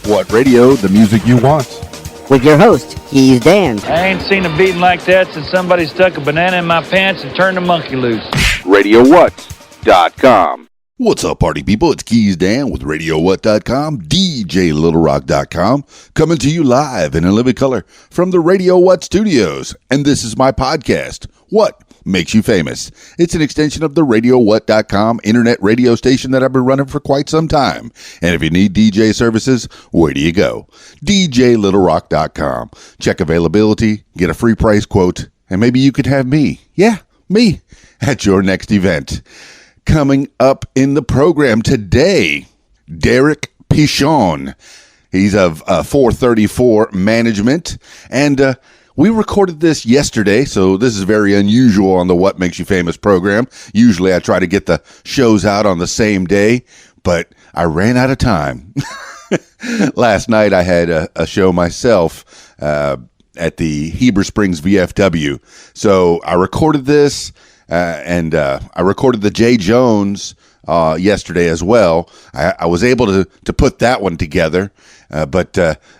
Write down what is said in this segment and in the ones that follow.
What radio? The music you want. With your host, Keys Dan. I ain't seen a beating like that since somebody stuck a banana in my pants and turned the monkey loose. RadioWhat.com. What's up, party people? It's Keys Dan with RadioWhat.com, DJLittleRock.com, coming to you live and in living color from the Radio What studios. And this is my podcast, What Makes You Famous. It's an extension of the RadioWhat.com internet radio station that I've been running for quite some time. And if you need DJ services, where do you go? DJLittleRock.com. Check availability, get a free price quote, and maybe you could have me, me, at your next event. Coming up in the program today, Derrick Pichon. He's of 434 Management, and we recorded this yesterday, so this is very unusual on the What Makes You Famous program. Usually I try to get the shows out on the same day, but I ran out of time. Last night I had a show myself at the Heber Springs VFW, so I recorded this. And I recorded the Jay Jones yesterday as well. I was able to put that one together. But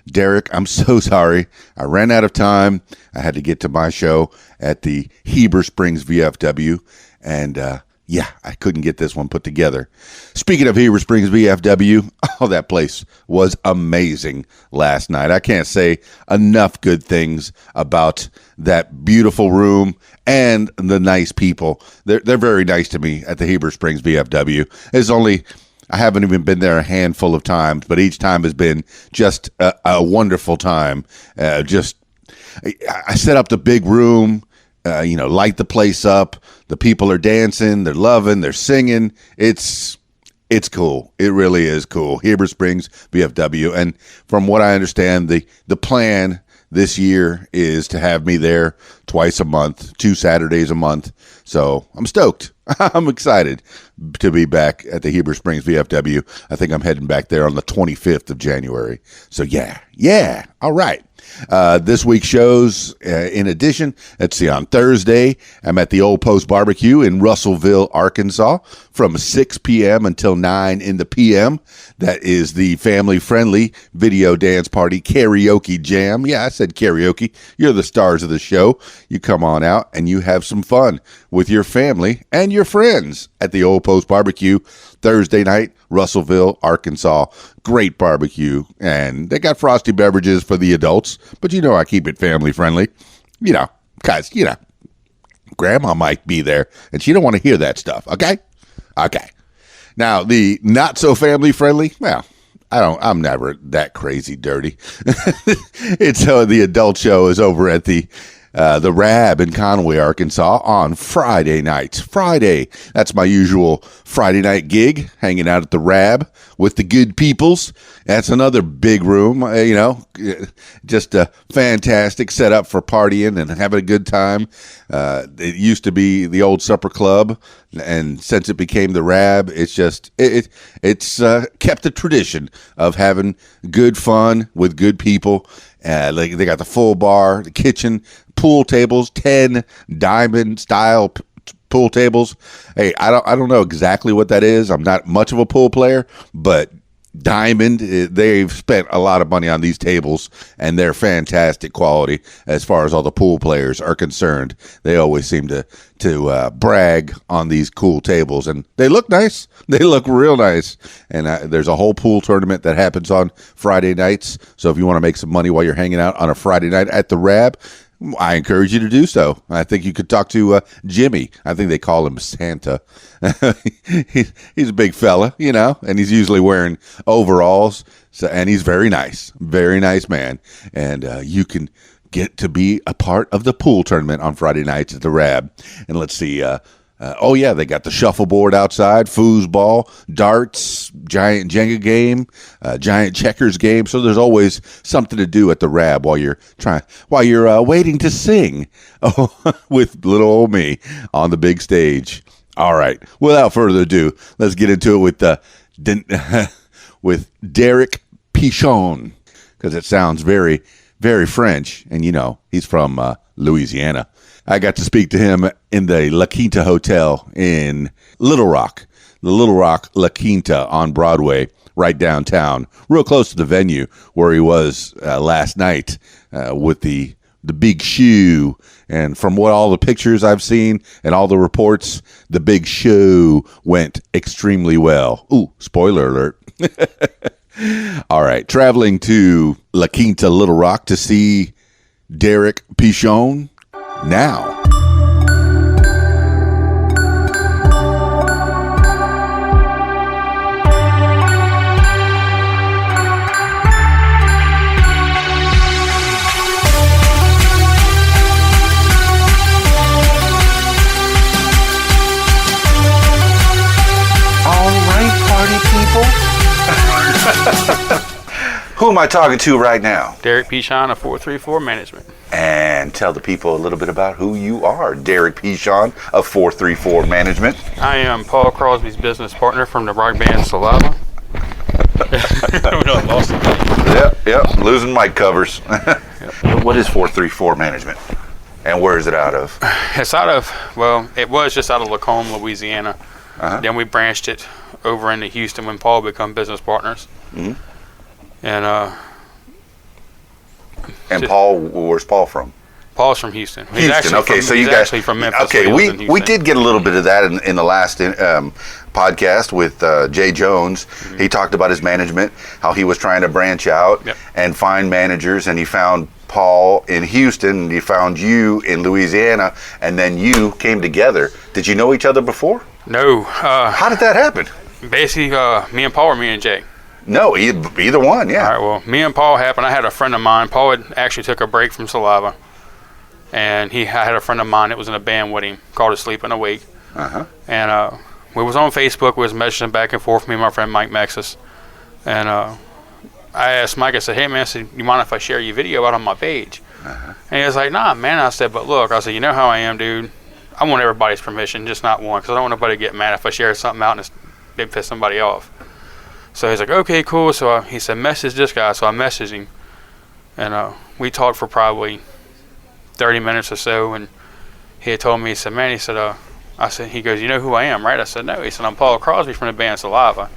Derrick, I'm so sorry. I ran out of time. I had to get to my show at the Heber Springs VFW. And I couldn't get this one put together. Speaking of Heber Springs VFW, that place was amazing last night. I can't say enough good things about that beautiful room and the nice people. They're very nice to me at the Heber Springs VFW. I haven't even been there a handful of times, but each time has been just a wonderful time. I set up the big room. Light the place up. The people are dancing, they're loving, they're singing. It's cool. It really is cool. Heber Springs VFW. And from what I understand, the plan this year is to have me there twice a month, 2 Saturdays a month. So I'm stoked. I'm excited to be back at the Heber Springs VFW. I think I'm heading back there on the 25th of January. So yeah. All right. This week's shows, in addition, let's see, on Thursday, I'm at the Old Post Barbecue in Russellville, Arkansas, from 6 p.m. until 9 in the p.m. That is the family-friendly video dance party karaoke jam. Yeah, I said karaoke. You're the stars of the show. You come on out and you have some fun with your family and your friends at the Old Post Barbecue Thursday night, Russellville, Arkansas. Great barbecue, and they got frosty beverages for the adults, but I keep it family friendly, because grandma might be there and she don't want to hear that stuff. Okay. Now the not so family friendly, well, I'm never that crazy dirty. It's the adult show is over at the Rab in Conway, Arkansas on Friday nights. That's my usual Friday night gig, hanging out at the Rab with the good peoples. That's another big room, just a fantastic setup for partying and having a good time. It used to be the old supper club, and since it became the Rab, it's just, it's kept the tradition of having good fun with good people. They got the full bar, the kitchen, pool tables, 10 diamond style pool tables. Hey, I don't know exactly what that is. I'm not much of a pool player, but diamond, they've spent a lot of money on these tables, and they're fantastic quality as far as all the pool players are concerned. They always seem to brag on these cool tables, and they look nice. They look real nice. And there's a whole pool tournament that happens on Friday nights. So if you want to make some money while you're hanging out on a Friday night at the Rab, I encourage you to do so. I think you could talk to Jimmy. I think they call him Santa. He's a big fella, and he's usually wearing overalls. And he's very nice man. And you can get to be a part of the pool tournament on Friday nights at the Rab. And let's see, they got the shuffleboard outside, foosball, darts, giant Jenga game, giant checkers game. So there's always something to do at the Rab while you're waiting to sing with little old me on the big stage. All right. Without further ado, let's get into it with Derrick Pichon, because it sounds very, very French, and he's from Louisiana. I got to speak to him in the La Quinta Hotel in Little Rock, the Little Rock La Quinta on Broadway, right downtown, real close to the venue where he was last night with the Big Shoe. And from what all the pictures I've seen and all the reports, the Big Show went extremely well. Ooh, spoiler alert. All right, traveling to La Quinta, Little Rock to see Derrick Pichon now. Who am I talking to right now? Derrick Pichon of 434 Management. And tell the people a little bit about who you are. Derrick Pichon of 434 Management. I am Paul Crosby's business partner from the rock band Saliva. No, lost it. Yep. Losing mic covers. Yep. What is 434 Management? And where is it out of? It's out of, well, it was just out of Lacombe, Louisiana. Uh-huh. Then we branched it over into Houston when Paul became business partners. Mm-hmm. And Paul, where's Paul from? Paul's from Houston. Houston. Okay, so you guys actually from Memphis. Okay, we did get a little bit of that in the last podcast with Jay Jones. Mm-hmm. He talked about his management, how he was trying to branch out and find managers, and he found Paul in Houston, and he found you in Louisiana, and then you came together. Did you know each other before? No. How did that happen? Basically, me and Paul, or me and Jay. No, either one, yeah. All right, well, me and Paul happened. I had a friend of mine. Paul had actually took a break from Saliva, and I had a friend of mine that was in a band with him called Asleep in a Week. Uh-huh. And we was on Facebook. We was messaging back and forth, me and my friend Mike Mexis. And I asked Mike, I said, hey, man, you mind if I share your video out on my page? Uh-huh. And he was like, nah, man. I said, but look, I said, you know how I am, dude. I want everybody's permission, just not one, because I don't want nobody to get mad if I share something out and it piss somebody off. So he's like, okay, cool. So he said, message this guy. So I messaged him, and we talked for probably 30 minutes or so. And he had told me, he said, man, he said, I said, he goes, you know who I am, right? I said, no. He said, I'm Paul Crosby from the band Saliva.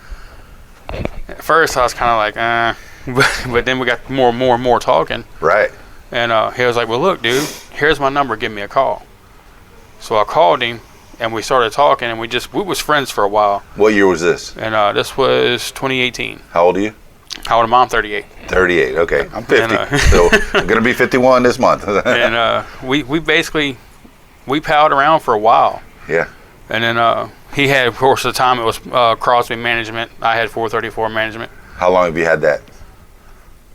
At first, I was kind of like, but then we got more talking. Right. And he was like, well, look, dude, here's my number. Give me a call. So I called him. And we started talking, and we was friends for a while. What year was this? And this was 2018. How old are you? How old am I? I'm 38. 38, okay. I'm 50, so I'm going to be 51 this month. And we palled around for a while. Yeah. And then he had, of course, at the time it was Crosby Management. I had 434 Management. How long have you had that?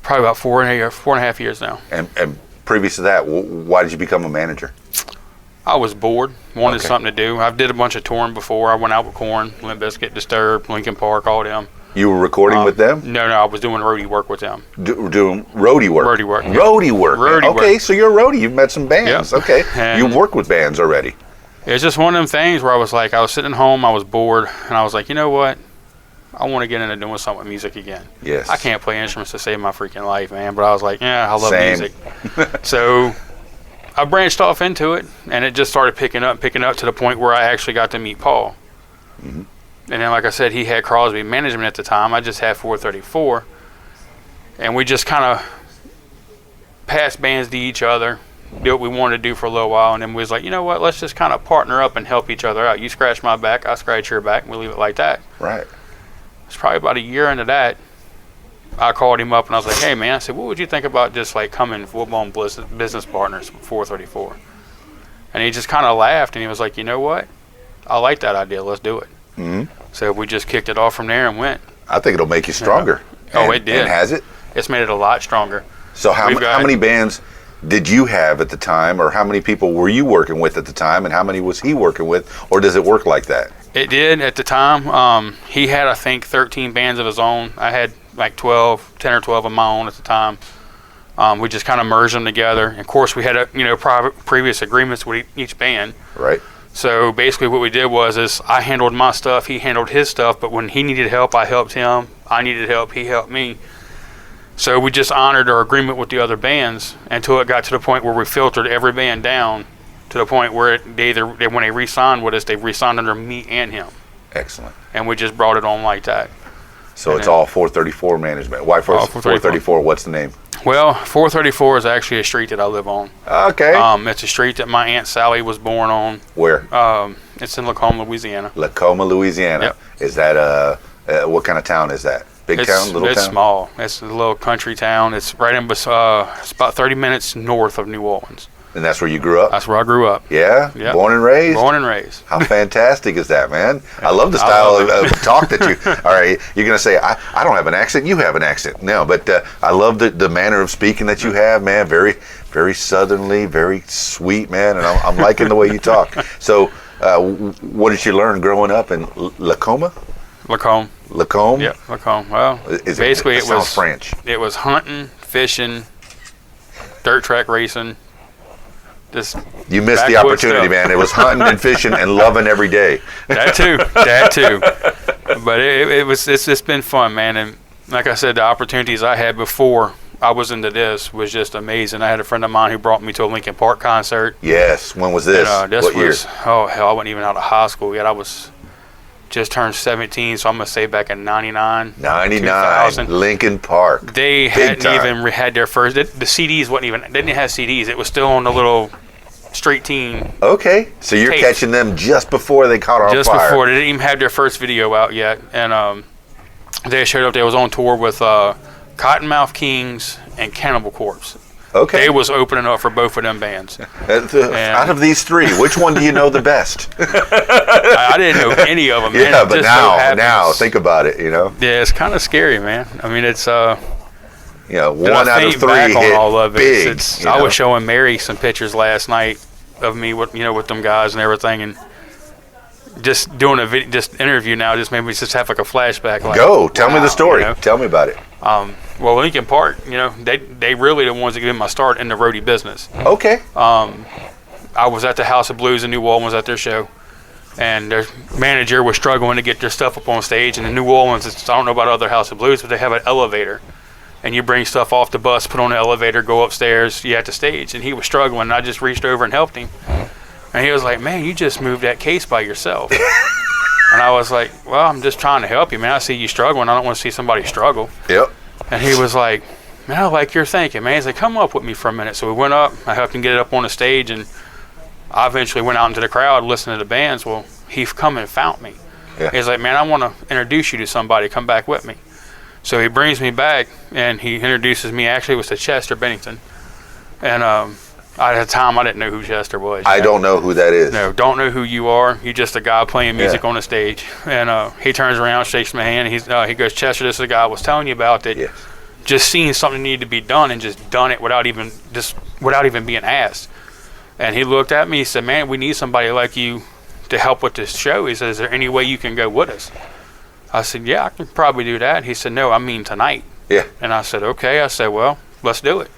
Probably about 4.5 years now. And previous to that, why did you become a manager? I was bored, wanted something to do. I did a bunch of touring before. I went out with Korn, Limp Bizkit, Disturbed, Linkin Park, all them. You were recording with them? No, I was doing roadie work with them. Doing roadie work? Roadie work. Roadie work. Okay, so you're a roadie. You've met some bands. Yep. Okay. And you've worked with bands already. It's just one of them things where I was sitting home, I was bored, and I was like, you know what? I want to get into doing something with music again. Yes. I can't play instruments to save my freaking life, man, but I was like, yeah, I love Same. music. So I branched off into it, and it just started picking up to the point where I actually got to meet Paul. Mm-hmm. And then, like I said, he had Crosby Management at the time. I just had 434. And we just kind of passed bands to each other, did what we wanted to do for a little while, and then we was like, you know what, let's just kind of partner up and help each other out. You scratch my back, I scratch your back, and we leave it like that. Right. It's probably about a year into that, I called him up and I was like, hey man, I said, what would you think about just like coming full-blown business partners with 434? And he just kind of laughed and he was like, you know what? I like that idea. Let's do it. Mm-hmm. So we just kicked it off from there and went. I think it'll make you stronger. Oh, it did. And has it? It's made it a lot stronger. So how many bands did you have at the time, or how many people were you working with at the time, and how many was he working with, or does it work like that? It did at the time. He had, I think, 13 bands of his own. I had like 10 or 12 of my own at the time. We just kind of merged them together. And of course, we had previous agreements with each band. Right. So basically, what we did was I handled my stuff, he handled his stuff. But when he needed help, I helped him. I needed help, he helped me. So we just honored our agreement with the other bands until it got to the point where we filtered every band down to the point where when they re-signed with us, they re-signed under me and him. Excellent. And we just brought it on like that. So it's all 434 management. Why 434? What's the name? Well, 434 is actually a street that I live on. Okay. It's a street that my Aunt Sally was born on. Where? It's in Lacombe, Louisiana. Lacombe, Louisiana. Yep. Is that what kind of town is that? Big town, little town? It's small. It's a little country town. It's right in. It's about 30 minutes north of New Orleans. And that's where you grew up? That's where I grew up. Yeah? Yep. Born and raised? Born and raised. How fantastic is that, man? I love the style of talk that you... All right, you're going to say, I don't have an accent. You have an accent. No, but I love the manner of speaking that you have, man. Very, very southernly, very sweet, man. And I'm liking the way you talk. So what did you learn growing up in Lacombe? Lacombe. Lacombe? Yeah, Lacombe. Well, basically it was French. It was hunting, fishing, dirt track racing. You missed the opportunity, man. It was hunting and fishing and loving every day. That too. But it's been fun, man. And like I said, the opportunities I had before I was into this was just amazing. I had a friend of mine who brought me to a Linkin Park concert. Yes. When was this? And, what year? Oh hell, I wasn't even out of high school yet. I was just turned 17, so I'm gonna say back in 99. 99. Linkin Park. They hadn't even had their first. The CDs wasn't even. They didn't have CDs. It was still on the little Street Team. Okay, so you're catching them just before they caught on fire. Just before. They didn't even have their first video out yet. And they showed up. They was on tour with Cottonmouth Kings and Cannibal Corpse. Okay. They was opening up for both of them bands. Out of these three, which one do you know the best? I didn't know any of them, man. Yeah, but now, think about it, Yeah, it's kind of scary, man. I mean, it's... one out of three back hit on all of it. big. I was showing Mary some pictures last night of me with them guys and everything, and just doing a interview now just made me just have like a flashback. Like, Go tell me the story. Tell me about it. Well, Linkin Park, they really the ones that gave me my start in the roadie business. Okay. I was at the House of Blues in New Orleans at their show, and their manager was struggling to get their stuff up on stage. And in New Orleans, I don't know about other House of Blues, but they have an elevator. And you bring stuff off the bus, put on the elevator, go upstairs, you at the stage. And he was struggling, and I just reached over and helped him. And he was like, man, you just moved that case by yourself. And I was like, well, I'm just trying to help you, man. I see you struggling. I don't want to see somebody struggle. Yep. And he was like, man, I like your thinking, man. He's like, come up with me for a minute. So we went up. I helped him get it up on the stage, and I eventually went out into the crowd listening to the bands. Well, he come and found me. Yeah. He's like, man, I want to introduce you to somebody. Come back with me. So he brings me back, and he introduces me. Actually, it was to Chester Bennington. And at the time, I didn't know who Chester was. I don't know who that is. No, don't know who you are. You're just a guy playing music on the stage. And he turns around, shakes my hand, and he goes, Chester, this is the guy I was telling you about that just seeing something needed to be done and just done it without even being asked. And he looked at me, he said, man, we need somebody like you to help with this show. He said, is there any way you can go with us? I said, yeah, I can probably do that. He said, no, I mean tonight. Yeah. And I said, okay. I said, well, let's do it.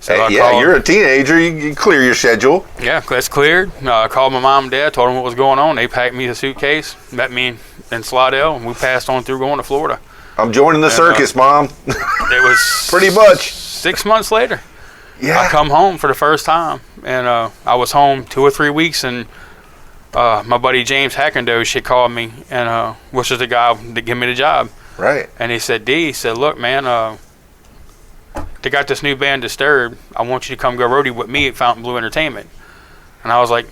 So you're a teenager. You clear your schedule. Yeah, that's cleared. I called my mom and dad, told them what was going on. They packed me a suitcase, met me in Slidell, and we passed on through going to Florida. I'm joining the circus, Mom. It was pretty much 6 months later. Yeah. I come home for the first time, and I was home 2 or 3 weeks, and my buddy James Hackendosh had called me, and which is the guy that gave me the job. Right. And he said, he said, look, man, they got this new band, Disturbed. I want you to come go roadie with me at Fountain Blue Entertainment. And I was like,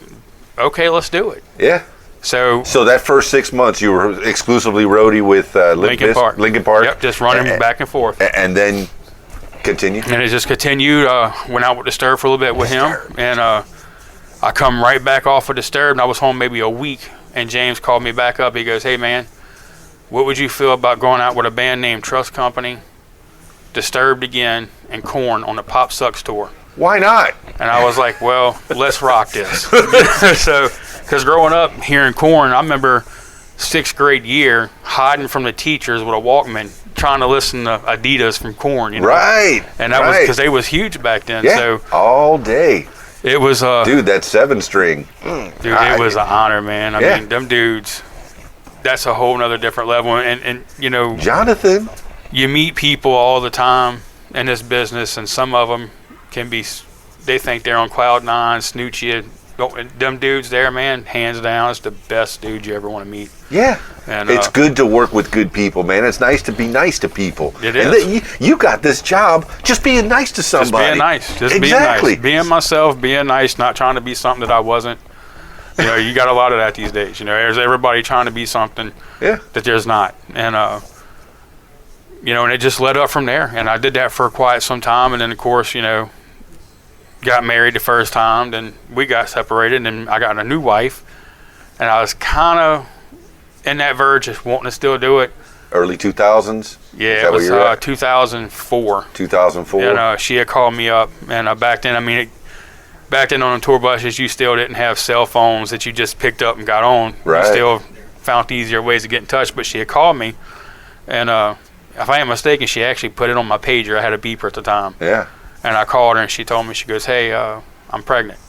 okay, let's do it. Yeah. So that first 6 months, you were exclusively roadie with Linkin Park. Linkin Park. Yep, just running back and forth. And then continued? And it just continued. Went out with Disturbed for a little bit with him. And I come right back off of Disturbed, and I was home maybe a week. And James called me back up. He goes, hey, man, what would you feel about going out with a band named Trust Company, Disturbed again, and Korn on the Pop Sucks tour? Why not? And I was like, well, let's rock this. So, because growing up hearing Korn, I remember 6th grade year hiding from the teachers with a Walkman, trying to listen to Adidas from Korn. Right. And that was because they was huge back then. Yeah, so all day. It was dude, that 7-string. Dude, it was an honor, man. I mean, them dudes, that's a whole nother different level. And Jonathan, you meet people all the time in this business, and some of them they think they're on cloud nine, snooch you. Them dudes there, man, hands down, it's the best dude you ever want to meet. Yeah. And it's good to work with good people, man. It's nice to be nice to people. It and is. You got this job just being nice to somebody. Just being nice. Just exactly. being nice. Being myself, being nice, not trying to be something that I wasn't. You got a lot of that these days. There's everybody trying to be something that there's not. And, and it just led up from there. And I did that for quite some time. And then, of course, got married the first time. Then we got separated, and I got a new wife. And I was kind of in that verge of wanting to still do it. Early 2000s? Yeah, it was 2004. 2004? And she had called me up. And back then, back then on the tour buses, you still didn't have cell phones that you just picked up and got on. Right. You still found easier ways to get in touch. But she had called me. And if I ain't mistaken, she actually put it on my pager. I had a beeper at the time. Yeah. And I called her, and she told me, she goes, hey, I'm pregnant.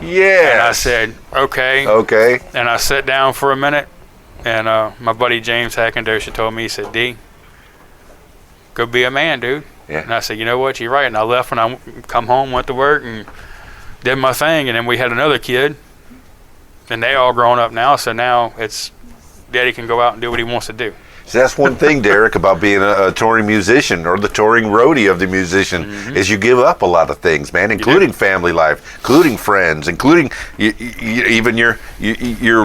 Yeah. And I said, okay. Okay. And I sat down for a minute, and my buddy James Hackendosha told me, he said, D, go be a man, dude. Yeah. And I said, you know what, you're right. And I left when I come home, went to work, and did my thing. And then we had another kid, and they all grown up now, so now it's Daddy can go out and do what he wants to do. So that's one thing, Derrick, about being a touring musician or the touring roadie of the musician is you give up a lot of things, man, including family life, including friends, including even your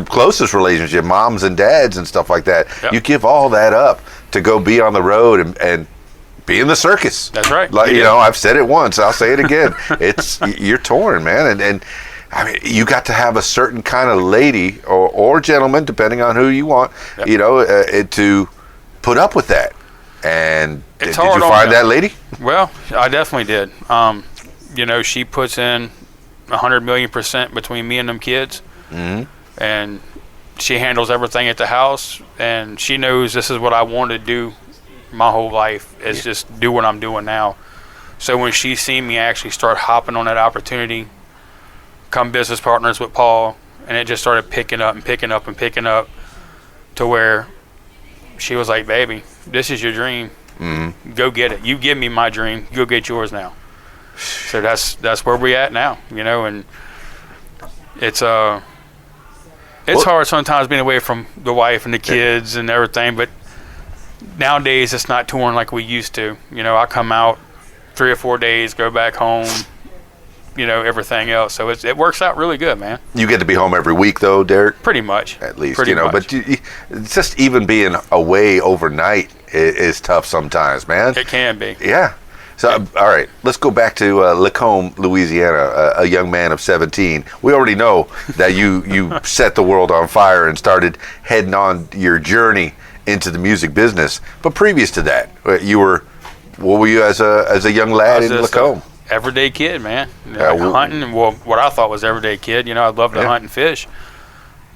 closest relationship, moms and dads and stuff like that. Yep. You give all that up to go be on the road and be in the circus. That's right. Like I've said it once, I'll say it again. You're touring, man, and I mean, you got to have a certain kind of lady or gentleman, depending on who you want, to put up with that. And did you find that lady? Well, I definitely did. She puts in 100,000,000% between me and them kids. Mm-hmm. And she handles everything at the house. And she knows this is what I wanted to do my whole life, is just do what I'm doing now. So when she seen me actually start hopping on that opportunity, become business partners with Paul, and it just started picking up to where she was like, baby, this is your dream. Mm-hmm. Go get it. You give me my dream, go get yours now. So that's where we at now, and it's hard sometimes being away from the wife and the kids and everything, but nowadays it's not touring like we used to. I come out 3 or 4 days, go back home, everything else. So it works out really good, man. You get to be home every week, though, Derrick? Pretty much. At least, Pretty much. But just even being away overnight is tough sometimes, man. It can be. Yeah. So, all right, let's go back to Lacombe, Louisiana, a young man of 17. We already know that you set the world on fire and started heading on your journey into the music business. But previous to that, what were you as a young lad in Lacombe? Everyday kid, man. Hunting, what I thought was everyday kid. I loved to hunt and fish.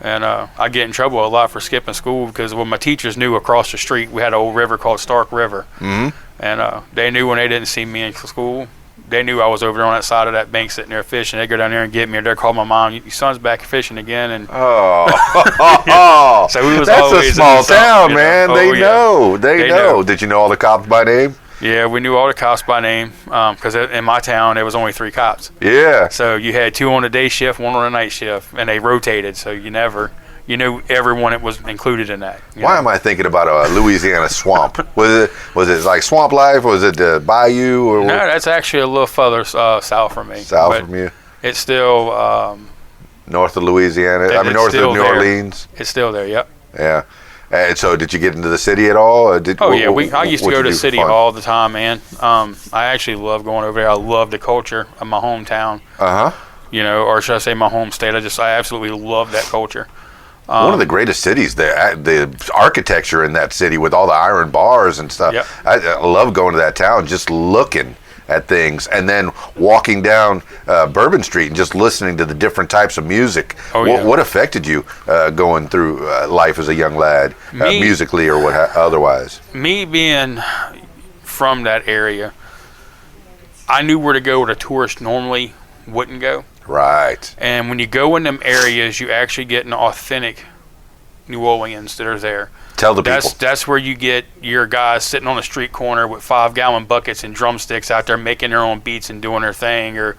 And I get in trouble a lot for skipping school because my teachers knew across the street we had an old river called Stark River. Mm-hmm. And they knew when they didn't see me in school, they knew I was over there on that side of that bank sitting there fishing. They'd go down there and get me, or they'd call my mom, your son's back fishing again. And so we was that's always a small town, man. They know. They know. Did you know all the cops by name? Yeah, we knew all the cops by name because in my town there was only 3 cops. Yeah. So you had 2 on the day shift, 1 on the night shift, and they rotated. So you knew everyone that was included in that. Why am I thinking about a Louisiana swamp? Was it like swamp life? Was it the bayou? Or no, that's actually a little further south from me. South from you? It's still north of Louisiana. North of New Orleans. It's still there. Yep. Yeah. And so, did you get into the city at all? I used to go to the city all the time, man. I actually love going over there. I love the culture of my hometown. Or should I say my home state? I absolutely love that culture. One of the greatest cities. The architecture in that city with all the iron bars and stuff. Yep. I love going to that town, just looking at things, and then walking down Bourbon Street and just listening to the different types of music. What affected you going through life as a young lad, musically or otherwise? Me being from that area, I knew where to go where the tourists normally wouldn't go. Right. And when you go in them areas, you actually get an authentic New Orleans that are there. Tell the people. That's where you get your guys sitting on a street corner with 5-gallon buckets and drumsticks out there making their own beats and doing their thing. Or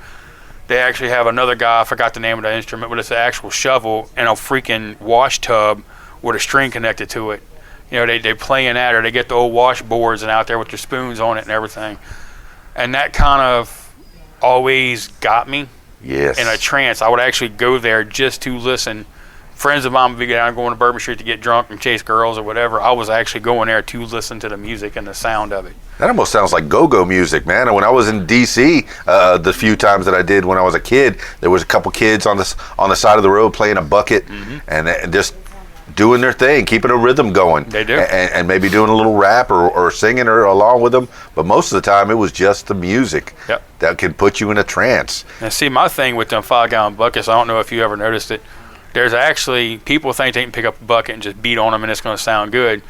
they actually have another guy, I forgot the name of the instrument, but it's an actual shovel and a freaking wash tub with a string connected to it. You know, they playing that, or they get the old washboards and out there with their spoons on it and everything. And that kind of always got me in a trance. I would actually go there just to listen. Friends of mine would be down going to Bourbon Street to get drunk and chase girls or whatever. I was actually going there to listen to the music and the sound of it. That almost sounds like go-go music, man. And when I was in D.C., the few times that I did when I was a kid, there was a couple kids on the side of the road playing a bucket and just doing their thing, keeping a rhythm going. They do. And maybe doing a little rap or singing or along with them. But most of the time, it was just the music that could put you in a trance. And see, my thing with them 5-gallon buckets, I don't know if you ever noticed it, there's actually, people think they can pick up a bucket and just beat on them and it's going to sound good.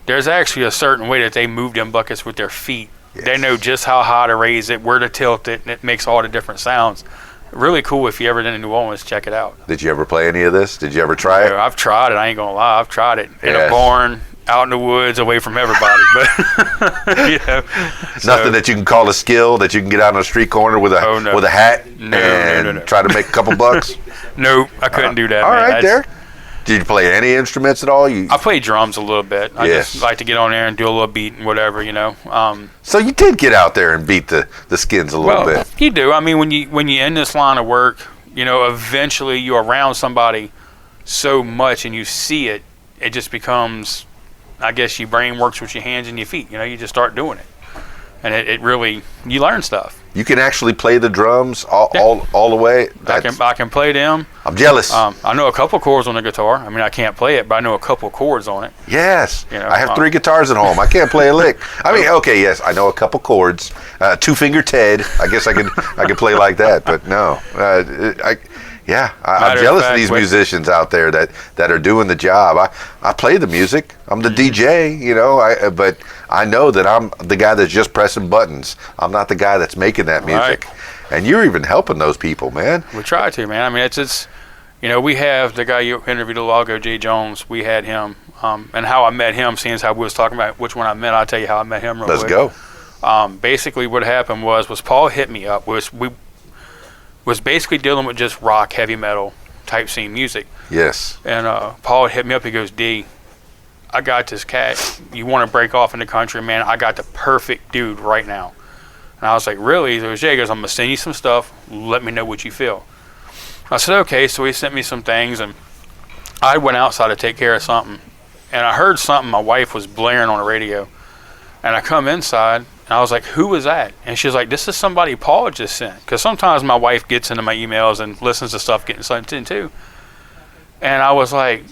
There's actually a certain way that they move them buckets with their feet. Yes. They know just how high to raise it, where to tilt it, and it makes all the different sounds. Really cool. If you ever been in New Orleans, check it out. Did you ever play any of this? Did you ever try it? I've tried it. I ain't going to lie. I've tried it in a barn, out in the woods, away from everybody. But Nothing that you can call a skill, that you can get out on a street corner with a hat and try to make a couple bucks? Nope, I couldn't do that. All right, Derrick. Did you play any instruments at all? I play drums a little bit. I just like to get on there and do a little beat and whatever, you know. So you did get out there and beat the skins a little bit. You do. I mean, when you're in this line of work, you know, eventually you're around somebody so much and you see it, it just becomes, I guess, your brain works with your hands and your feet. You know, you just start doing it. And it really, you learn stuff. You can actually play the drums all the way? I can play them. I'm jealous. I know a couple chords on the guitar. I mean, I can't play it, but I know a couple chords on it. Yes. You know, I have 3 guitars at home. I can't play a lick. I mean, okay, yes, I know a couple chords. 2-finger Ted. I guess I could play like that, but no. I'm jealous of these musicians out there that are doing the job. I play the music. I'm the DJ, you know, but I know that I'm the guy that's just pressing buttons. I'm not the guy that's making that music. Right. And you're even helping those people, man. We try to, man. I mean, it's you know, we have the guy you interviewed a while ago, Jay Jones. We had him, and how I met him, seeing as how we was talking about which one I met, I'll tell you how I met him real quick. Let's go. Basically what happened was Paul hit me up. Was basically dealing with just rock, heavy metal type scene music. Yes. And Paul hit me up. He goes, D, I got this cat. You want to break off in the country, man? I got the perfect dude right now. And I was like, really? He goes, yeah. He goes, I'm going to send you some stuff. Let me know what you feel. I said, okay. So he sent me some things, and I went outside to take care of something. And I heard something my wife was blaring on the radio. And I come inside, and I was like, who was that? And she's like, this is somebody Paul just sent. Because sometimes my wife gets into my emails and listens to stuff getting sent in too. And I was like,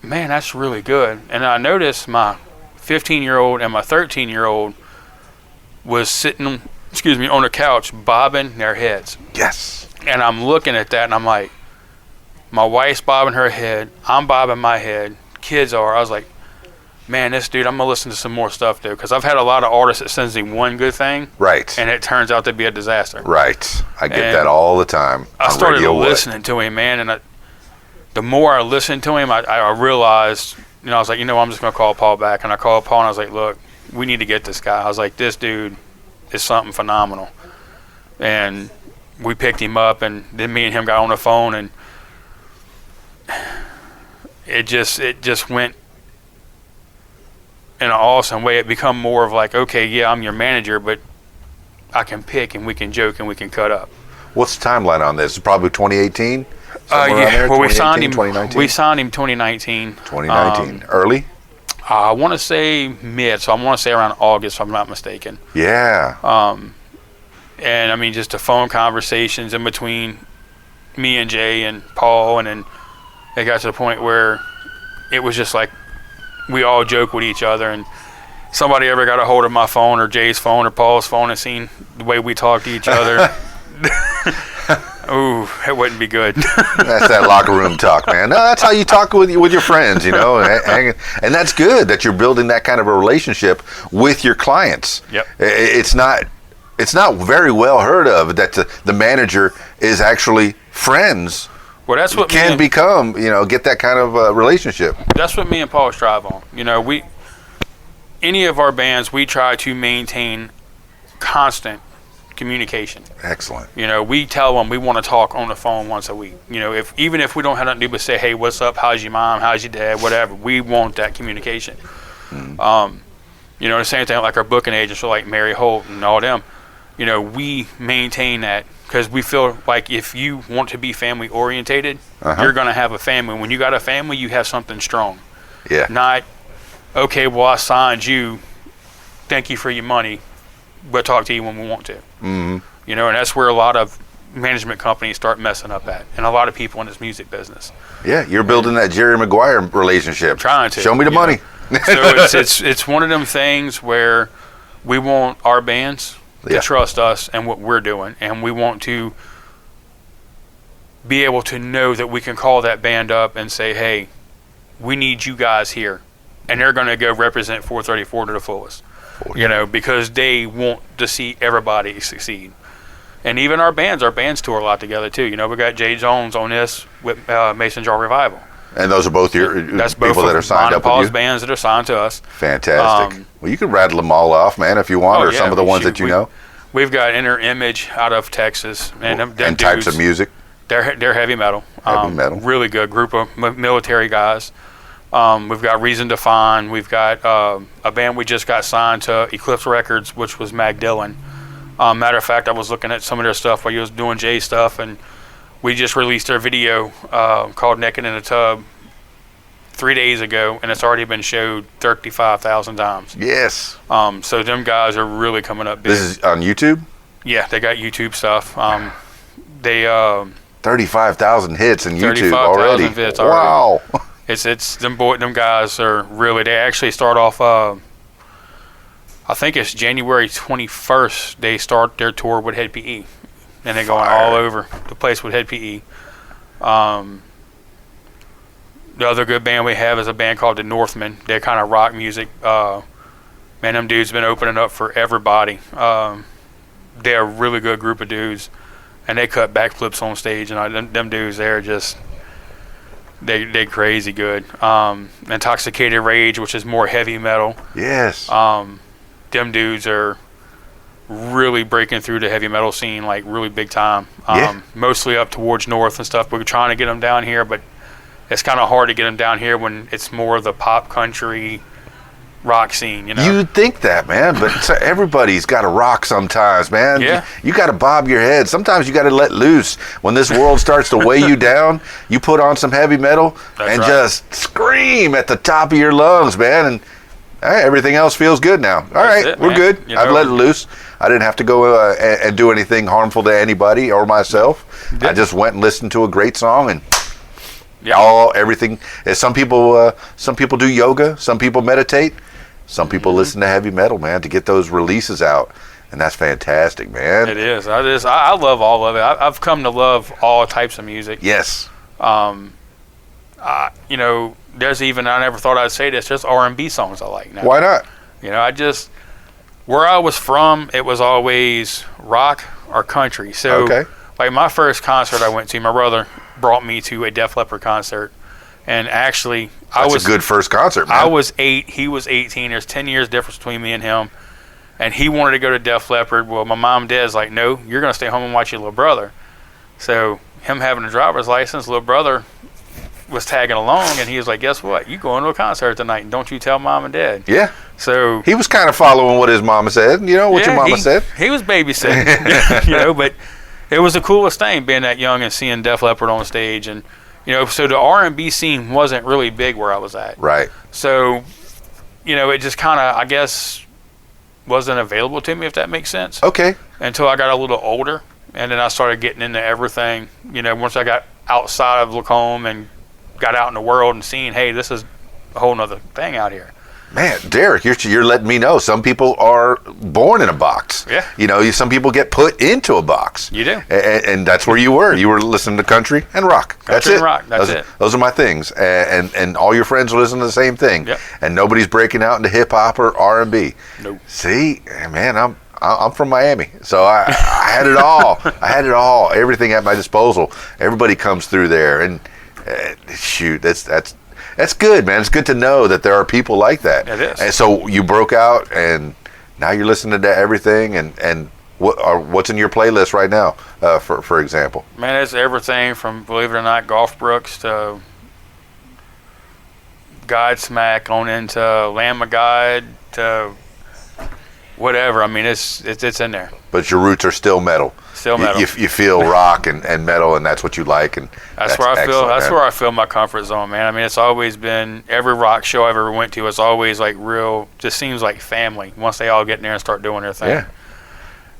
man, that's really good. And I noticed my 15-year-old and my 13-year-old was sitting, on the couch bobbing their heads. Yes. And I'm looking at that, and I'm like, my wife's bobbing her head, I'm bobbing my head, kids are. I was like, man, this dude, I'm going to listen to some more stuff, dude. Because I've had a lot of artists that sends me one good thing. Right. And it turns out to be a disaster. Right. I get that all the time. I started listening to him, man. And the more I listened to him, I realized, you know, I was like, you know, I'm just going to call Paul back. And I called Paul, and I was like, look, we need to get this guy. I was like, this dude is something phenomenal. And we picked him up, and then me and him got on the phone, and it just went in an awesome way. It become more of like, okay, yeah, I'm your manager, but I can pick and we can joke and we can cut up. What's the timeline on this? Probably 2018? Yeah, well, we signed him 2019? We signed him 2019. 2019. Early? I want to say mid, so I want to say around August, if I'm not mistaken. Yeah. And I mean, just the phone conversations in between me and Jay and Paul, and then it got to the point where it was just like we all joke with each other, and somebody ever got a hold of my phone or Jay's phone or Paul's phone and seen the way we talk to each other, ooh, it wouldn't be good. That's that locker room talk, man. No, that's how you talk with your friends, you know, and that's good that you're building that kind of a relationship with your clients. Yep. It's not very well heard of that the manager is actually friends. Well, that's what can become, you know, get that kind of relationship. That's what me and Paul strive on. You know, any of our bands, we try to maintain constant communication. Excellent. You know, we tell them we want to talk on the phone once a week. You know, even if we don't have nothing to do but say, hey, what's up? How's your mom? How's your dad? Whatever. We want that communication. You know, the same thing like our booking agents, so like Mary Holt and all them. You know, we maintain that because we feel like if you want to be family orientated, you're going to have a family. When you got a family, you have something strong. Yeah. Not, okay, well, I signed you. Thank you for your money. We'll talk to you when we want to. Mm-hmm. You know, and that's where a lot of management companies start messing up at, and a lot of people in this music business. Yeah, you're building that Jerry Maguire relationship. Trying to. Show me the money. So it's one of them things where we want our bands to trust us and what we're doing, and we want to be able to know that we can call that band up and say, hey, we need you guys here, and they're going to go represent 434 to the fullest. You know, because they want to see everybody succeed. And even our bands tour a lot together too. You know, we got Jay Jones on this with Mason Jar Revival. And those are both your That's people both that are signed up Paul's with you? bands that are signed to us. Fantastic. Well, you can rattle them all off, man, if you want, or some of the ones that you know. We've got Inner Image out of Texas. And them and dudes, types of music? They're heavy metal. Heavy metal. Really good group of military guys. We've got Reason to Find. We've got a band we just got signed to Eclipse Records, which was Mag Dillon. Matter of fact, I was looking at some of their stuff while you was doing Jay's stuff, and we just released their video called Naked in a Tub 3 days ago, and it's already been showed 35,000 times. Yes. So them guys are really coming up big. This is on YouTube? Yeah, they got YouTube stuff. They 35,000 hits in YouTube already. 35,000 hits wow. Already. It's them guys are really, they actually start off, I think it's January 21st, they start their tour with Head PE. And they're going all over the place with Head PE. The other good band we have is a band called The Northmen. They're kind of rock music. Man, them dudes been opening up for everybody. They're a really good group of dudes. And they cut backflips on stage. And them dudes, they're just... They crazy good. Intoxicated Rage, which is more heavy metal. Yes. Them dudes are really breaking through the heavy metal scene, like really big time. Mostly up towards north and stuff. We're trying to get them down here, but it's kind of hard to get them down here when it's more of the pop country rock scene, you know. You'd think that, man, but everybody's got to rock sometimes, man. Yeah. You got to bob your head. Sometimes you got to let loose. When this world starts to weigh you down, you put on some heavy metal just scream at the top of your lungs, man, and everything else feels good now. All right, we're good. You know, I've let it loose. I didn't have to go and do anything harmful to anybody or myself. Yeah. I just went and listened to a great song and everything. Some people do yoga. Some people meditate. Some people listen to heavy metal, man, to get those releases out, and that's fantastic, man. It is. I love all of it. I've come to love all types of music. Yes. You know, there's even, I never thought I'd say this, just R&B songs I like now. Why not? You know, where I was from, it was always rock or country. So, like my first concert I went to, my brother brought me to a Def Leppard concert. And actually, That's a good first concert, man. I was 8, he was 18. There's 10 years difference between me and him. And he wanted to go to Def Leppard. Well, my mom and dad's like, no, you're going to stay home and watch your little brother. So him having a driver's license, little brother was tagging along, and he was like, guess what? You going to a concert tonight, and don't you tell mom and dad. Yeah. So he was kind of following what his mama said, you know, what your mama said. He was babysitting, you know, but it was the coolest thing being that young and seeing Def Leppard on stage. And you know, so the R&B scene wasn't really big where I was at. Right. So, you know, it just kind of, I guess, wasn't available to me, if that makes sense. Okay. Until I got a little older, and then I started getting into everything. You know, once I got outside of Lacombe and got out in the world and seeing, hey, this is a whole nother thing out here. Man, Derrick, you're letting me know some people are born in a box. Yeah. You know, some people get put into a box. You do. And that's where you were. You were listening to country and rock. That's it. And rock. That's it. Those are my things. And all your friends listen to the same thing. Yep. And nobody's breaking out into hip hop or R&B. Nope. See, man, I'm from Miami, so I had it all. I had it all. Everything at my disposal. Everybody comes through there, and shoot, that's good, man. It's good to know that there are people like that. It is. And so you broke out, and now you're listening to everything, and What's in your playlist right now, for example? Man, it's everything from, believe it or not, Golf Brooks to Godsmack on into Lamb of God to whatever. I mean, it's in there. But your roots are still metal. Still metal. You feel rock and metal, and that's what you like, and that's where I feel. That's where I feel my comfort zone, man. I mean, it's always been every rock show I've ever went to. It's always like real. Just seems like family once they all get in there and start doing their thing. Yeah.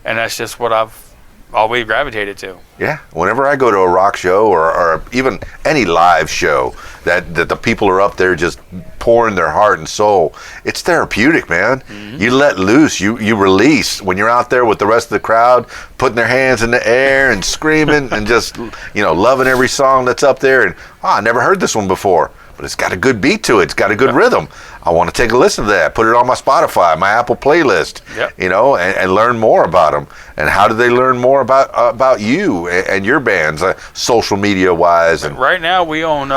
And that's just what I've always gravitated to. Yeah. Whenever I go to a rock show or even any live show that the people are up there just pouring their heart and soul, it's therapeutic, man. Mm-hmm. You let loose, you release when you're out there with the rest of the crowd, putting their hands in the air and screaming and just, loving every song that's up there. And I never heard this one before, but it's got a good beat to it. It's got a good rhythm. I want to take a listen to that, put it on my Spotify, my Apple playlist, and learn more about them. And how do they learn more about you and your bands, social media wise? And right now we own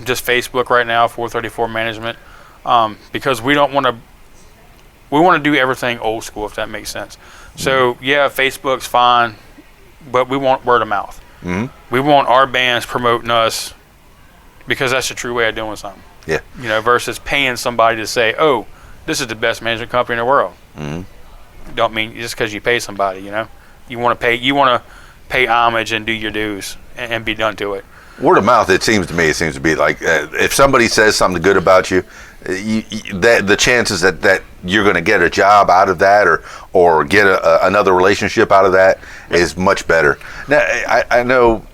just Facebook right now, 434 Management, because we don't want to. We want to do everything old school, if that makes sense. So Facebook's fine, but we want word of mouth. Mm-hmm. We want our bands promoting us because that's the true way of doing something. Yeah. Versus paying somebody to say, "Oh, this is the best management company in the world." Mm-hmm. Don't mean just because you pay somebody. You want to pay homage and do your dues and be done to it. Word of mouth. It seems to be like if somebody says something good about you, the chances that you're going to get a job out of that or get another relationship out of that is much better. Now, I know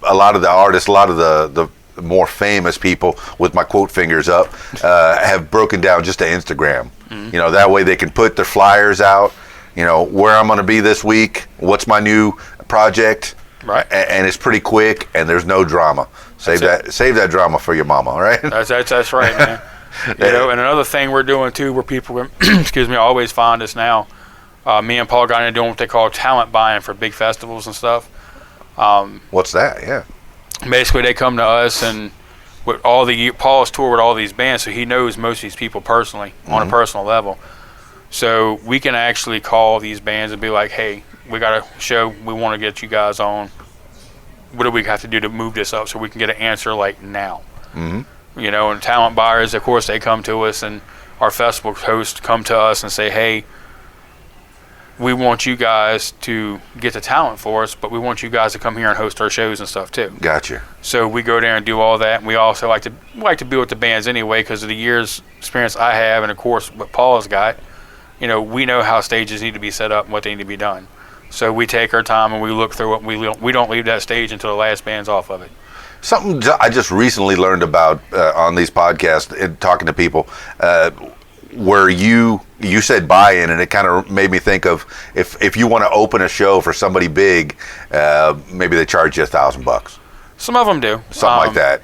a lot of the artists, a lot of the more famous people with my quote fingers up have broken down just to Instagram. Mm-hmm. That way they can put their flyers out, where I'm going to be this week, what's my new project, right? And it's pretty quick and there's no drama. Save that drama for your mama, all right? That's right, man. And another thing we're doing too, where people always find us now. Me and Paul got into doing what they call talent buying for big festivals and stuff. What's that? Yeah. Basically, they come to us, and with Paul's toured with all these bands, so he knows most of these people personally on a personal level. So we can actually call these bands and be like, "Hey, we got a show. We want to get you guys on. What do we have to do to move this up so we can get an answer like now?" Mm-hmm. And talent buyers, of course, they come to us, and our festival hosts come to us and say, "Hey, we want you guys to get the talent for us, but we want you guys to come here and host our shows and stuff too." Gotcha. So we go there and do all that, and we also like to be with the bands anyway because of the years experience I have, and of course what Paul's got. We know how stages need to be set up and what they need to be done. So we take our time and we look through it. And we don't leave that stage until the last band's off of it. Something I just recently learned about on these podcasts and talking to people. Where you said buy-in, and it kind of made me think of if you want to open a show for somebody big, maybe they charge you $1,000. Some of them do. Something like that.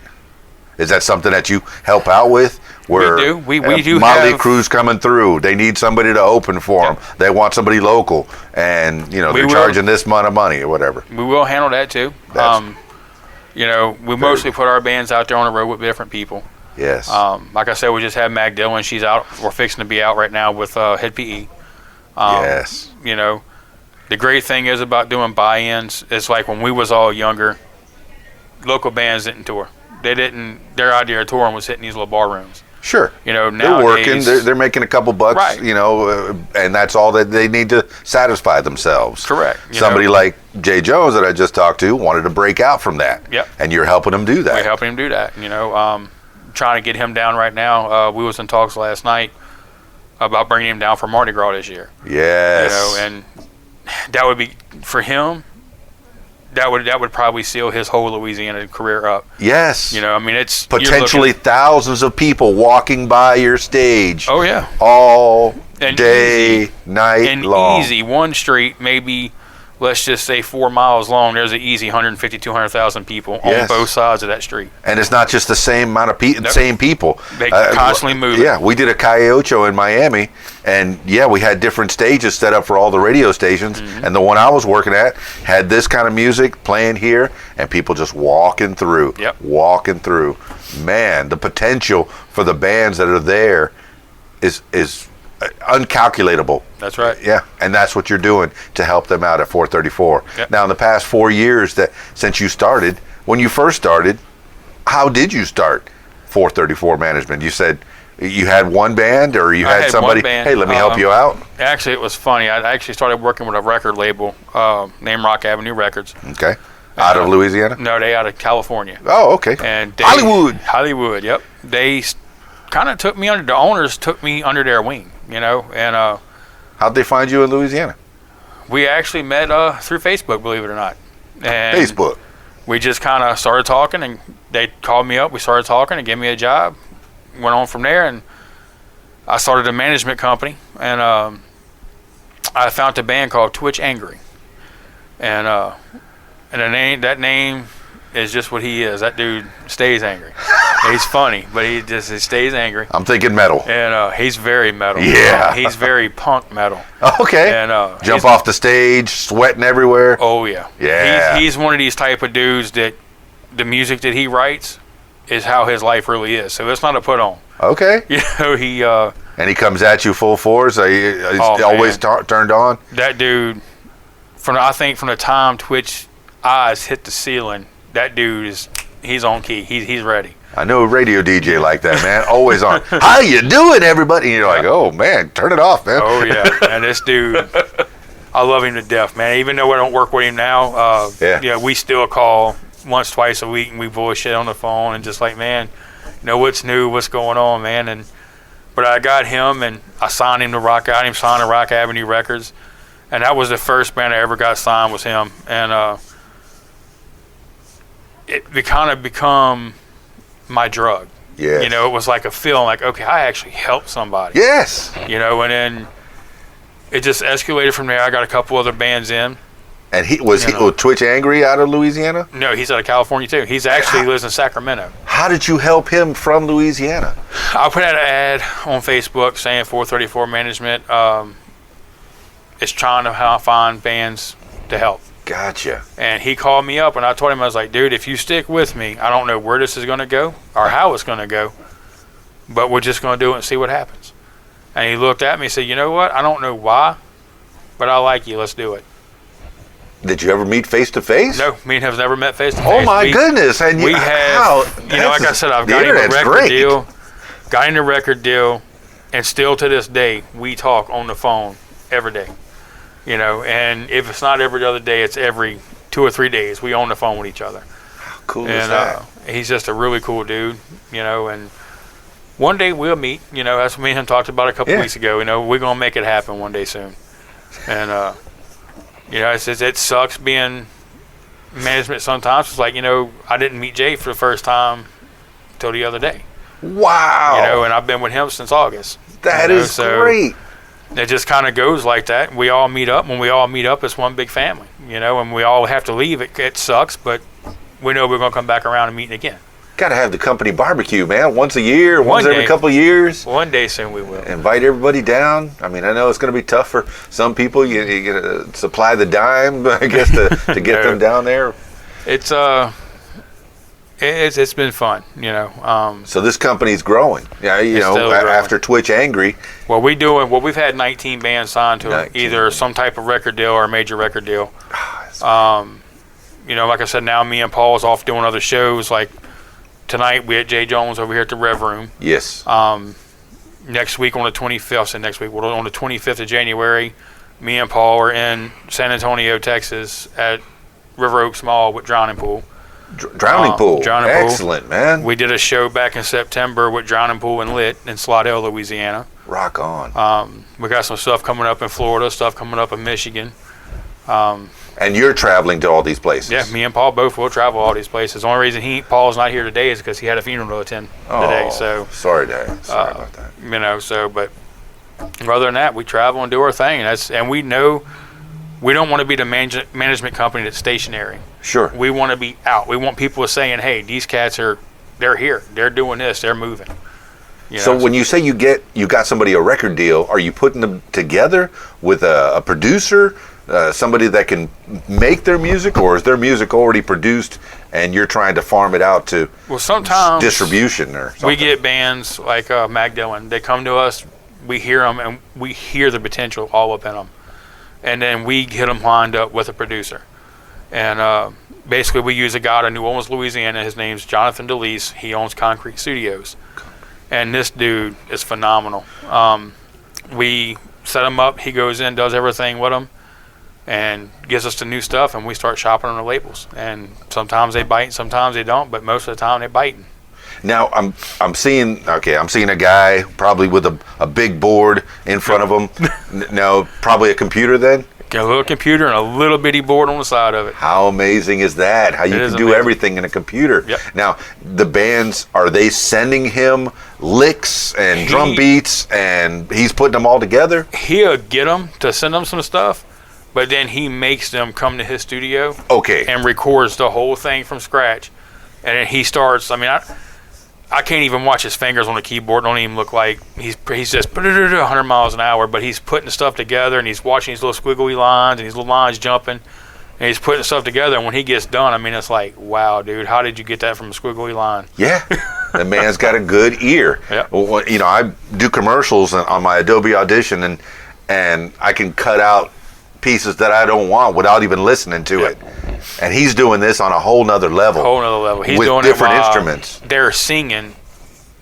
Is that something that you help out with? Where we do. We do. Motley Crue's coming through. They need somebody to open for them. They want somebody local, and they're charging this amount of money or whatever. We will handle that too. We mostly put our bands out there on the road with different people. Yes. Like I said, we just had Mag Dillon. She's out. We're fixing to be out right now with Head PE. Yes. The great thing is about doing buy-ins. It's like when we was all younger, local bands didn't tour. Their idea of touring was hitting these little bar rooms. Sure. Nowadays, they're working. They're making a couple bucks. Right. And that's all that they need to satisfy themselves. Correct. Somebody like Jay Jones that I just talked to wanted to break out from that. Yep. And you're helping him do that. We're helping him do that. Trying to get him down right now. We was in talks last night about bringing him down for Mardi Gras this year. Yes. And that would be for him. That would probably seal his whole Louisiana career up. Yes. It's potentially thousands of people walking by your stage. Oh yeah. All day, night long. And easy, one street, maybe, let's just say 4 miles long, there's an easy 150, 200,000 people on both sides of that street. And it's not just the same amount of same people. They constantly move. Yeah, we did a Calle in Miami, and we had different stages set up for all the radio stations, and the one I was working at had this kind of music playing here, and people just walking through. Yep. Walking through. Man, the potential for the bands that are there is uncalculatable. That's right. Yeah, and that's what you're doing to help them out at 434. Yep. Now, in the past 4 years since you started, when you first started, how did you start 434 Management? You said you had one band, or you had somebody, one band. hey, let me help you out? Actually, it was funny. I actually started working with a record label named Rock Avenue Records. Okay. Out of Louisiana? No, they out of California. Oh, okay. And Hollywood, yep. They kind of took me under, the owners took me under their wing, and how'd they find you in Louisiana? we actually met through Facebook, believe it or not. And Facebook. we just kind of started talking, and they called me up. We started talking and gave me a job. Went on from there, and I started a management company, and I found a band called Twitch Angry, and that name is just what he is. That dude stays angry. He's funny, but he stays angry. I'm thinking metal. And he's very metal. Yeah. He's very punk metal. Okay. And jump off the stage, sweating everywhere. Oh yeah. Yeah. He's one of these type of dudes that the music that he writes is how his life really is. So it's not a put on. Okay. He and he comes at you full force. He's Oh, always turned on. that dude, I think from the time Twitch eyes hit the ceiling, that dude he's on key. He's ready. I know a radio DJ like that, man. Always on. How you doing, everybody? And you're like, oh man, turn it off, man. Oh yeah. And this dude, I love him to death, man. Even though I don't work with him now, we still call once, twice a week, and we bullshit on the phone and just like, man, what's new, what's going on, man. But I got him, and I signed him to Rock Avenue Records, and that was the first band I ever got signed was him. And it kind of become my drug. Yes. It was like a feeling like, okay, I actually helped somebody. Yes. And then it just escalated from there. I got a couple other bands in. And he was Twitch Angry out of Louisiana? No, he's out of California too. He's actually lives in Sacramento. How did you help him from Louisiana? I put out an ad on Facebook saying 434 Management is trying to find bands to help. Gotcha. And he called me up, and I told him, I was like, dude, if you stick with me, I don't know where this is going to go or how it's going to go, but we're just going to do it and see what happens. And he looked at me and said, you know what? I don't know why, but I like you. Let's do it. Did you ever meet face to face? No, me and him have never met face to face. Oh my goodness! And we have, like I said, I've got him a record deal. Got him a record deal, and still to this day, we talk on the phone every day. And if it's not every other day, it's every 2 or 3 days. We on the phone with each other. How cool is that? He's just a really cool dude. And one day we'll meet. That's what me and him talked about a couple weeks ago. We're gonna make it happen one day soon. And it sucks being management sometimes. It's like, I didn't meet Jay for the first time till the other day. Wow. And I've been with him since August. That is great. It just kind of goes like that. We all meet up. When we all meet up, it's one big family, and we all have to leave. It sucks, but we know we're going to come back around and meet again. Got to have the company barbecue, man. Once a year, once every couple of years. One day soon we will. Invite everybody down. I mean, I know it's going to be tough for some people. You got to supply the dime, I guess, to get them down there. It's been fun, So this company's growing. Yeah, after Twitch Angry. Well, we've had 19 bands signed to either some type of record deal or a major record deal. Like I said, now me and Paul is off doing other shows. Like tonight, we had Jay Jones over here at the Rev Room. Yes. Next week on the 25th, on the 25th of January, me and Paul are in San Antonio, Texas at River Oaks Mall with Drowning Pool. Drowning Pool. Excellent, man. We did a show back in September with Drowning Pool and Lit in Slidell, Louisiana. Rock on. We got some stuff coming up in Florida, stuff coming up in Michigan. And you're traveling to all these places. Yeah, me and Paul both will travel all these places. The only reason Paul's not here today is because he had a funeral to attend today. So sorry, Dad. Sorry about that. But other than that, we travel and do our thing. And we know we don't want to be the management company that's stationary. Sure. We want to be out. We want people saying, hey, these cats they're here. They're doing this. They're moving. So when you say you got somebody a record deal, are you putting them together with a producer, somebody that can make their music, or is their music already produced and you're trying to farm it out to sometimes distribution or something? We get bands like Magdalene. They come to us we hear them, and we hear the potential all up in them. And then we get them lined up with a producer. And basically we use a guy out of New Orleans, Louisiana. His name's Jonathan DeLeese. He owns Concrete Studios. And this dude is phenomenal. We set him up. He goes in, does everything with him, and gives us the new stuff, and we start shopping on the labels. And sometimes they bite, sometimes they don't, but most of the time they're biting. Now I'm seeing a guy probably with a big board in front of him. No, probably a computer then. Got a little computer and a little bitty board on the side of it. How amazing is that? How you can do everything in a computer. Yep. Now, the bands, are they sending him licks and drum beats, and he's putting them all together? He'll get them to send them some stuff, but then he makes them come to his studio. Okay. And records the whole thing from scratch. And then he starts, I can't even watch his fingers on the keyboard. Don't even look like he's just 100 miles an hour, but he's putting stuff together, and he's watching these little squiggly lines and these little lines jumping, and he's putting stuff together. And when he gets done, it's like, wow, dude, how did you get that from a squiggly line? Yeah, the man's got a good ear. Yeah. Well, I do commercials on my Adobe Audition, and I can cut out pieces that I don't want without even listening to it. And he's doing this on a whole nother level. He's with doing different it while instruments. They're singing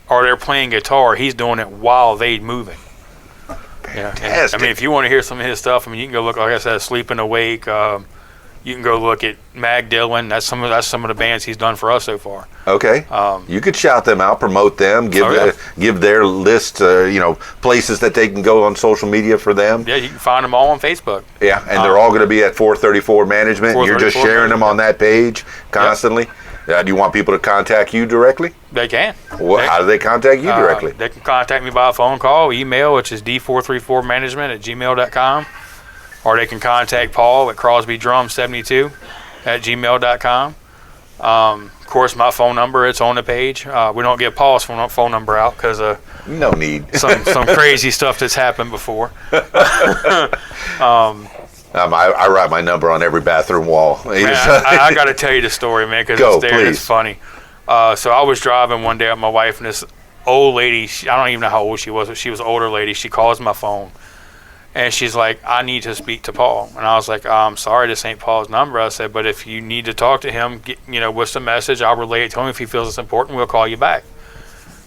or they're playing guitar. He's doing it while they're moving. Fantastic. If you want to hear some of his stuff, you can go look. Like I said, Sleep and Awake. You can go look at Mag Dillon. That's some of the bands he's done for us so far. Okay. You could shout them out, promote them, give their list, places that they can go on social media for them. Yeah, you can find them all on Facebook. Yeah, and they're all going to be at 434 Management. You're just sharing them on that page constantly. Do you want people to contact you directly? They can. How do they contact you directly? They can contact me by a phone call, email, which is d434management@gmail.com. Or they can contact Paul at crosbydrum72@gmail.com. Of course, my phone number, it's on the page. We don't get Paul's phone number out because of no need. some crazy stuff that's happened before. I write my number on every bathroom wall. Man, I got to tell you the story, man, because it's there and it's funny. So I was driving one day with my wife, and this old lady, I don't even know how old she was, but she was an older lady. She calls my phone. And she's like, I need to speak to Paul. And I was like, I'm sorry, this ain't Paul's number. I said, but if you need to talk to him, what's the message? I'll relay it to him. If he feels it's important, we'll call you back.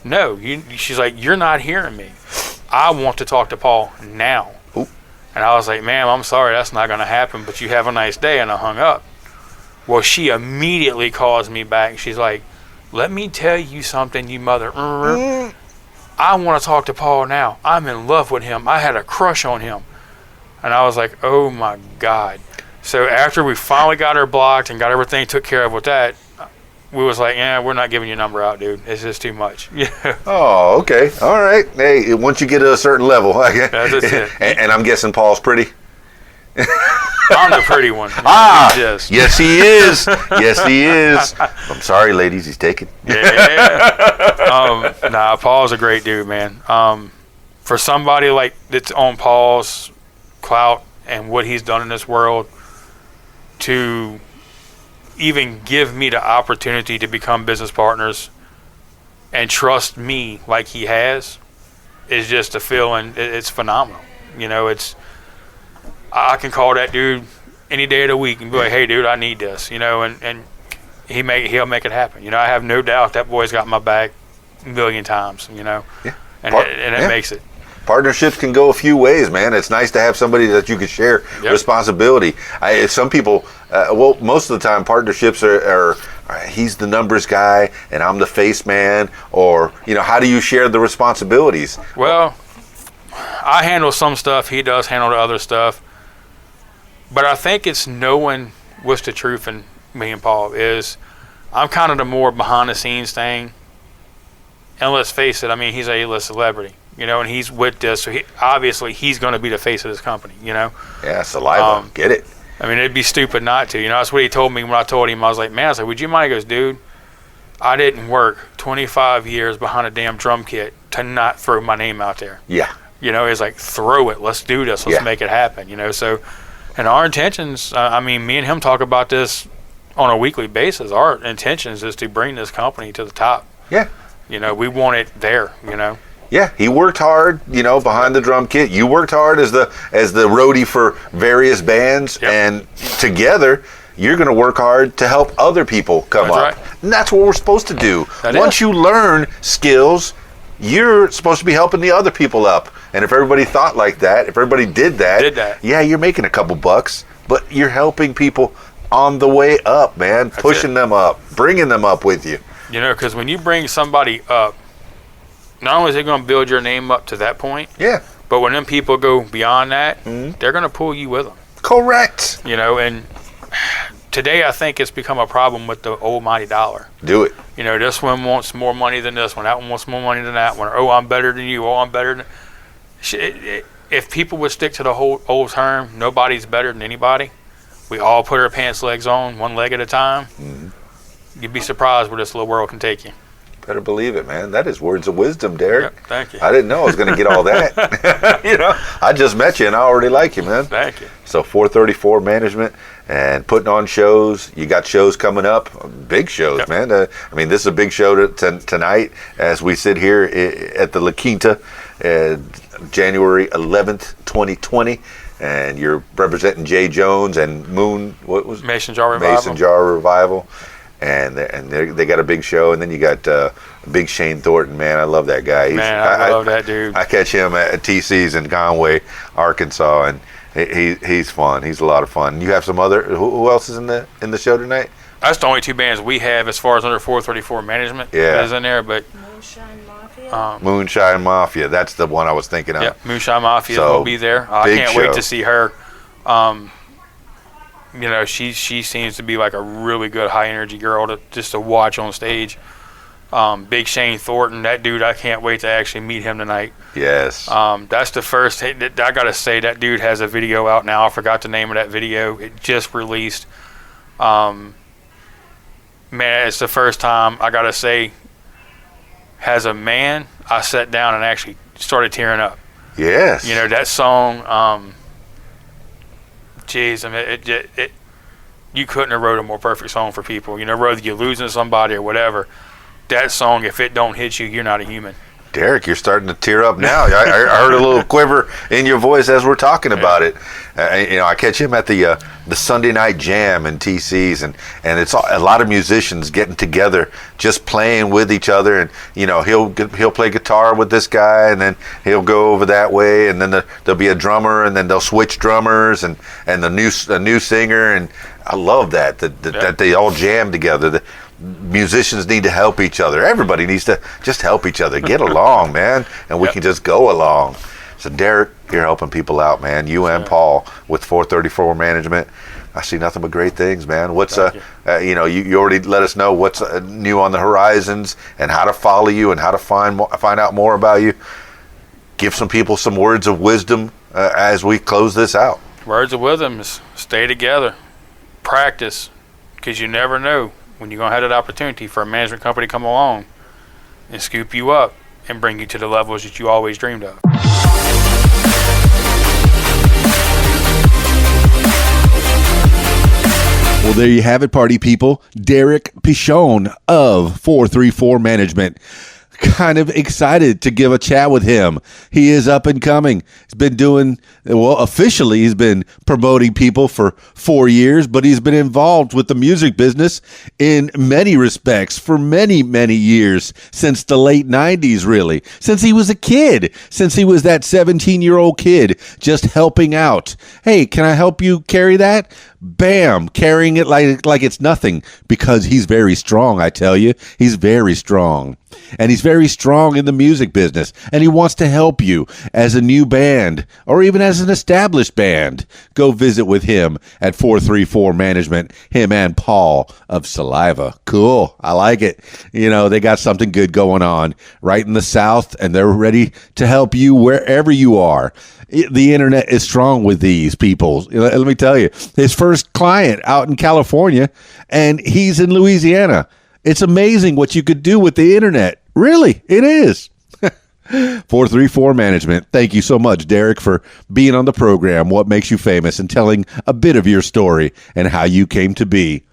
No, she's like, you're not hearing me. I want to talk to Paul now. Ooh. And I was like, ma'am, I'm sorry, that's not going to happen, but you have a nice day. And I hung up. Well, she immediately calls me back. She's like, let me tell you something, you mother. I want to talk to Paul now. I'm in love with him. I had a crush on him. And I was like, oh my God. So after we finally got her blocked and got everything took care of with that, we was like, yeah, we're not giving your number out, dude. It's just too much. Yeah. Oh, okay. All right. Hey, once you get to a certain level. That's it. And I'm guessing Paul's pretty? I'm the pretty one. Yes, he is. Yes, he is. I'm sorry, ladies. He's taken. Yeah. Paul's a great dude, man. For somebody like that's on Paul's clout and what he's done in this world, to even give me the opportunity to become business partners and trust me like he has is just a feeling. It's phenomenal. I can call that dude any day of the week and be like, hey, dude, I need this, and he'll make it happen. I have no doubt that boy's got my back a million times, Yeah. And it makes it. Partnerships can go a few ways, man. It's nice to have somebody that you can share responsibility. Some people, most of the time, partnerships are he's the numbers guy and I'm the face man, or, how do you share the responsibilities? Well, I handle some stuff. He does handle the other stuff. But I think it's knowing what's the truth in me and Paul is I'm kind of the more behind the scenes thing. And let's face it, he's a A-list celebrity, and he's with this. So obviously he's going to be the face of this company, Yeah, saliva. Get it. It'd be stupid not to. That's what he told me when I told him. I was like, man, would you mind? He goes, dude, I didn't work 25 years behind a damn drum kit to not throw my name out there. Yeah. He's like, throw it. Let's do this. Let's make it happen, So... And our intentions, me and him talk about this on a weekly basis. Our intentions is to bring this company to the top. Yeah. We want it there, Yeah, he worked hard, behind the drum kit. You worked hard as the roadie for various bands, and together you're going to work hard to help other people come up. Right. And that's what we're supposed to do. Once you learn skills, you're supposed to be helping the other people up. And if everybody thought like that, if everybody did that, yeah, you're making a couple bucks, but you're helping people on the way up, man. Pushing them up, bringing them up with you. Because when you bring somebody up, not only is it going to build your name up to that point, but when them people go beyond that, they're going to pull you with them. Correct. And today I think it's become a problem with the almighty dollar. Do it. This one wants more money than this one. That one wants more money than that one. Oh, I'm better than you. Oh, I'm better than... If people would stick to the whole old term, nobody's better than anybody. We all put our pants legs on, one leg at a time. You'd be surprised where this little world can take you. Better believe it, man. That is words of wisdom, Derrick. Yep, thank you. I didn't know I was going to get all that. I just met you and I already like you, man. Thank you. So 434 Management and putting on shows. You got shows coming up, big shows, man. This is a big show tonight as we sit here at the La Quinta, January 11th, 2020. And you're representing Jay Jones and Mason Jar Revival. Mason Jar Revival. And they got a big show, and then you got Big Shane Thornton, man. I love that guy. I love that dude. I catch him at TC's in Conway, Arkansas, and he's fun. He's a lot of fun. You have some other. Who else is in the show tonight? That's the only two bands we have as far as under 434 Management is in there, but Moonshine Mafia. Moonshine Mafia. That's the one I was thinking of. Yeah, Moonshine Mafia will be there. I can't wait to see her. She seems to be like a really good high energy girl to watch on stage. Big Shane Thornton, that dude, I can't wait to actually meet him tonight. Yes. That's the first. I gotta say, that dude has a video out now. I forgot the name of that video. It just released. Man, it's the first time, I gotta say, as a man, I sat down and actually started tearing up. Yes. That song. Jeez, you couldn't have wrote a more perfect song for people. Whether you're losing somebody or whatever, that song, if it don't hit you, you're not a human. Derrick, you're starting to tear up now. I heard a little quiver in your voice as we're talking about it. I catch him at the Sunday night jam in TC's, and it's a lot of musicians getting together, just playing with each other. And he'll play guitar with this guy, and then he'll go over that way, and then there'll be a drummer, and then they'll switch drummers, and a new singer. And I love that they all jam together. Musicians need to help each other. Everybody needs to just help each other, get along, man, and we can just go along. So Derrick, you're helping people out, man. You and Paul with 434 Management. I see nothing but great things, man. What's you already let us know what's new on the horizons and how to follow you and how to find out more about you. Give some people some words of wisdom as we close this out. Words of wisdom is stay together, practice, because you never know when you're going to have that opportunity for a management company to come along and scoop you up and bring you to the levels that you always dreamed of. Well, there you have it, party people. Derrick Pichon of 434 Management. Kind of excited to give a chat with him. He is up and coming. He's been doing, officially he's been promoting people for 4 years, but he's been involved with the music business in many respects for many, many years, since the late 90s, really. Since he was a kid, since he was that 17-year-old kid just helping out. Hey, can I help you carry that? Bam, carrying it like it's nothing, because he's very strong, I tell you. He's very strong. And he's very strong in the music business, and he wants to help you as a new band or even as an established band. Go visit with him at 434 Management, him and Paul of Saliva. Cool. I like it. They got something good going on right in the South, and they're ready to help you wherever you are. The internet is strong with these people. Let me tell you, his first client out in California, and he's in Louisiana. It's amazing what you could do with the internet. Really, it is. 434 Management. Thank you so much, Derrick, for being on the program, What Makes You Famous, and telling a bit of your story and how you came to be.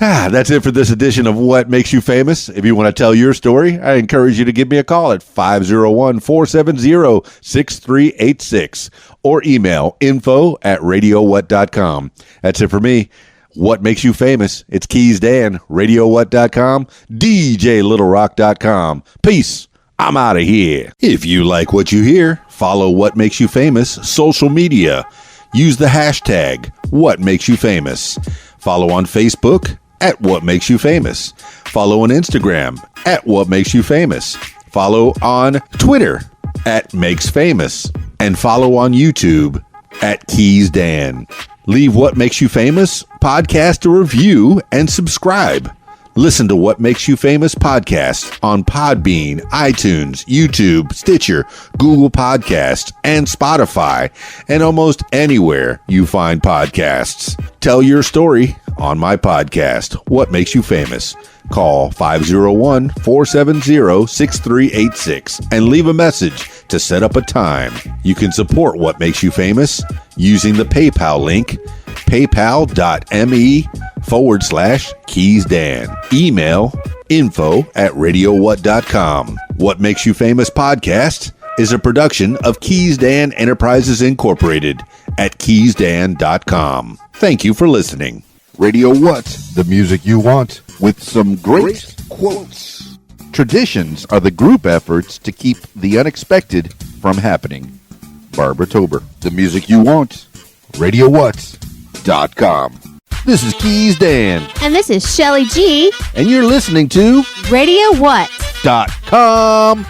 That's it for this edition of What Makes You Famous. If you want to tell your story, I encourage you to give me a call at 501-470-6386 or email info@radiowhat.com. That's it for me. What Makes You Famous? It's Keys Dan, radiowhat.com, djlittlerock.com. Peace. I'm out of here. If you like what you hear, follow What Makes You Famous social media. Use the hashtag What Makes You Famous. Follow on Facebook at What Makes You Famous. Follow on Instagram at What Makes You Famous. Follow on Twitter at Makes Famous. And follow on YouTube at Keys Dan. Leave What Makes You Famous podcast a review and subscribe. Listen to What Makes You Famous podcast on Podbean, iTunes, YouTube, Stitcher, Google Podcasts, and Spotify, and almost anywhere you find podcasts. Tell your story on my podcast, What Makes You Famous. Call 501-470-6386 and leave a message to set up a time. You can support What Makes You Famous using the PayPal link, paypal.me/KeysDan. Email info@radiowhat.com. What Makes You Famous podcast is a production of Keys Dan Enterprises Incorporated at keysdan.com. Thank you for listening. Radio What? The music you want with some great quotes. Traditions are the group efforts to keep the unexpected from happening. Barbara Tober. The music you want. RadioWhat.com. This is Keys Dan. And this is Shelly G. And you're listening to Radio What? .com.